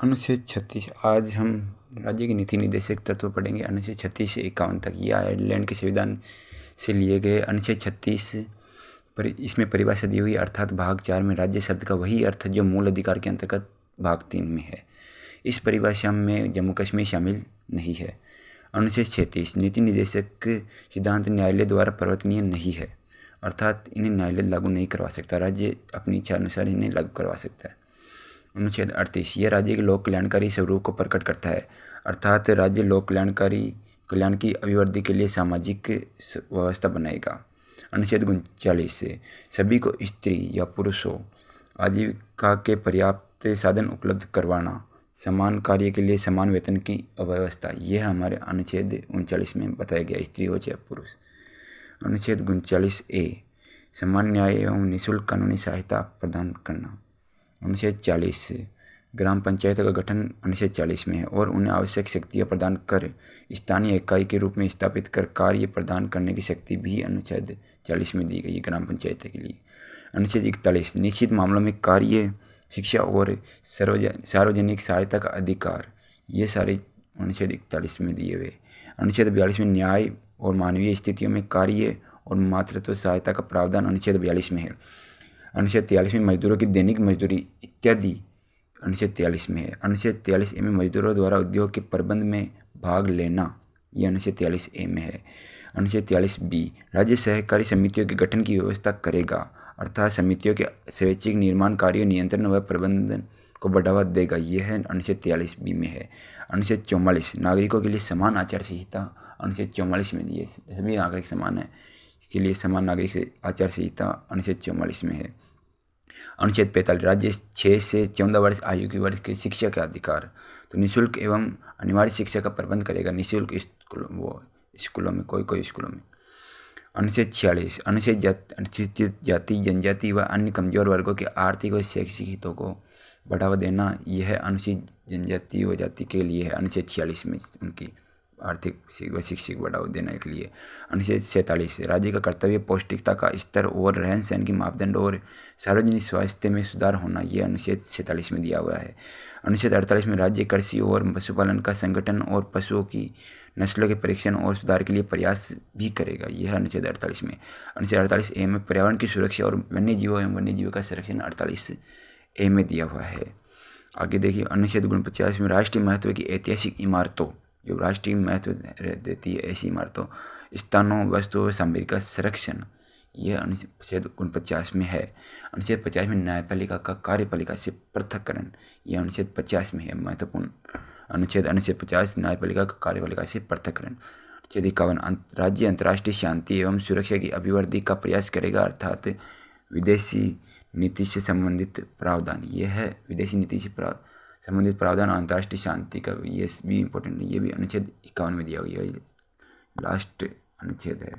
अनुच्छेद 36। आज हम राज्य के नीति निर्देशक तत्व पढ़ेंगे अनुच्छेद 36 से 51 तक। यह आयरलैंड के संविधान से लिए गए। अनुच्छेद 36 पर इसमें परिभाषा दी हुई, अर्थात भाग 4 में राज्य शब्द का वही अर्थ जो मूल अधिकार के अंतर्गत भाग 3 में है। इस परिभाषा में जम्मू कश्मीर शामिल नहीं है। अनुच्छेद 36 नीति निर्देशक सिद्धांत न्यायालय द्वारा परिवर्तनीय नहीं है, अर्थात इन्हें न्यायालय लागू नहीं करवा सकता। राज्य अपनी इच्छा अनुसार इन्हें लागू करवा सकता है। अनुच्छेद 38 यह राज्य के लोक कल्याणकारी स्वरूप को प्रकट करता है, अर्थात राज्य लोक कल्याण की अभिवृद्धि के लिए सामाजिक व्यवस्था बनाएगा। अनुच्छेद 39 सभी को स्त्री या पुरुषों आजीविका के पर्याप्त साधन उपलब्ध करवाना, समान कार्य के लिए समान वेतन की व्यवस्था, यह हमारे अनुच्छेद 39 में बताया गया, स्त्री हो चाहे पुरुष। अनुच्छेद 39A समान न्याय एवं निःशुल्क कानूनी सहायता प्रदान करना। अनुच्छेद 40 ग्राम पंचायतों का गठन अनुच्छेद 40 में है और उन्हें आवश्यक शक्तियाँ प्रदान कर स्थानीय इकाई के रूप में स्थापित कर कार्य प्रदान करने की शक्ति भी अनुच्छेद 40 में दी गई है ग्राम पंचायत के लिए। अनुच्छेद 41 निश्चित मामलों में कार्य, शिक्षा और सार्वजनिक सहायता का अधिकार, ये सारे अनुच्छेद 41 में दिए हुए। अनुच्छेद 42 में न्याय और मानवीय स्थितियों में कार्य और मातृत्व सहायता का प्रावधान अनुच्छेद 42 में है। अनुच्छेद 43 में मजदूरों की दैनिक मजदूरी इत्यादि अनुच्छेद 43 में है। अनुच्छेद 43A में मजदूरों द्वारा उद्योग के प्रबंध में भाग लेना, यह अनुच्छेद 43A में है। अनुच्छेद 43B राज्य सहकारी समितियों के गठन की व्यवस्था करेगा, अर्थात समितियों के स्वैच्छिक निर्माण कार्यों, नियंत्रण व प्रबंधन को बढ़ावा देगा, यह अनुच्छेद 43B में है। अनुच्छेद 44 नागरिकों के लिए समान आचार संहिता अनुच्छेद 44 में दी है। सभी नागरिक समान है, के लिए समान नागरिक से आचार संहिता अनुच्छेद 44 में है। अनुच्छेद 45 राज्य 6 से 14 वर्ष आयु के वर्ग के शिक्षा का अधिकार, तो निःशुल्क एवं अनिवार्य शिक्षा का प्रबंध करेगा, निःशुल्क स्कूलों में, कोई स्कूलों में। अनुच्छेद 46 अनुसूचित जाति, जनजाति व अन्य कमजोर वर्गों के आर्थिक व शैक्षिक हितों को बढ़ावा देना, यह अनुसूचित जनजाति व जाति के लिए है। अनुच्छेद 46 में उनकी आर्थिक व शैक्षिक बढ़ावा देने के लिए। अनुच्छेद 47 राज्य का कर्तव्य पौष्टिकता का स्तर और रहन सहन की मापदंड और सार्वजनिक स्वास्थ्य में सुधार होना, यह अनुच्छेद 47 में दिया हुआ है। अनुच्छेद 48 में राज्य कृषि और पशुपालन का संगठन और पशुओं की नस्लों के परीक्षण और सुधार के लिए प्रयास भी करेगा, यह अनुच्छेद 48 में। अनुच्छेद 48A में पर्यावरण की सुरक्षा और वन्य जीवों का संरक्षण 48A में दिया हुआ है। आगे देखिए अनुच्छेद 49 में राष्ट्रीय महत्व की ऐतिहासिक इमारतों, जो राष्ट्रीय महत्व देती है ऐसी इमारतों, स्थानों, वस्तुओं व सामग्री का संरक्षण, यह अनुच्छेद 49 में है। अनुच्छेद 50 में न्यायपालिका का कार्यपालिका से पृथक्करण, यह अनुच्छेद 50 में है, महत्वपूर्ण अनुच्छेद। अनुच्छेद 50 न्यायपालिका का कार्यपालिका से पृथक्करण। अनुच्छेद 51 राज्य अंतर्राष्ट्रीय शांति एवं सुरक्षा की अभिवृद्धि का प्रयास करेगा, अर्थात विदेशी नीति से संबंधित प्रावधान, यह है विदेशी नीति से संबंधित प्रावधान, अंतर्राष्ट्रीय शांति का, ये भी इंपॉर्टेंट है, ये भी अनुच्छेद 51 में दिया गया है, लास्ट अनुच्छेद है।